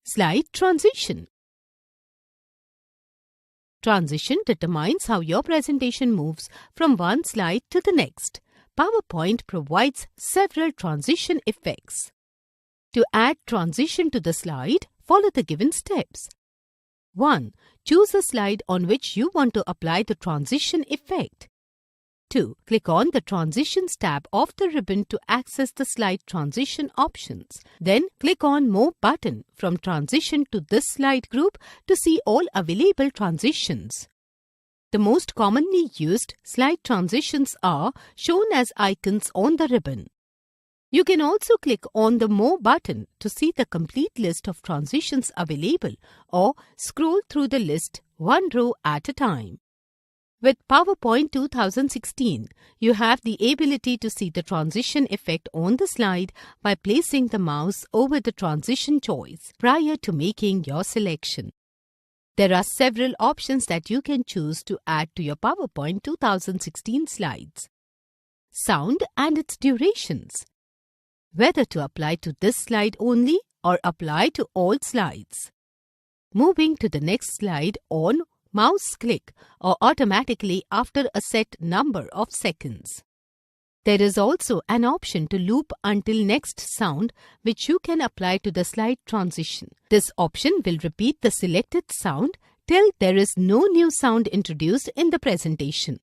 Slide transition. Transition determines how your presentation moves from one slide to the next. PowerPoint provides several transition effects. To add transition to the slide, follow the given steps. 1. Choose a slide on which you want to apply the transition effect. 2. Click on the Transitions tab of the ribbon to access the slide transition options. Then click on More button from Transition to this slide group to see all available transitions. The most commonly used slide transitions are shown as icons on the ribbon. You can also click on the More button to see the complete list of transitions available or scroll through the list one row at a time. With PowerPoint 2016, you have the ability to see the transition effect on the slide by placing the mouse over the transition choice prior to making your selection. There are several options that you can choose to add to your PowerPoint 2016 slides. Sound and its durations. Whether to apply to this slide only or apply to all slides. Moving to the next slide on mouse click or automatically after a set number of seconds. There is also an option to loop until next sound which you can apply to the slide transition. This option will repeat the selected sound till there is no new sound introduced in the presentation.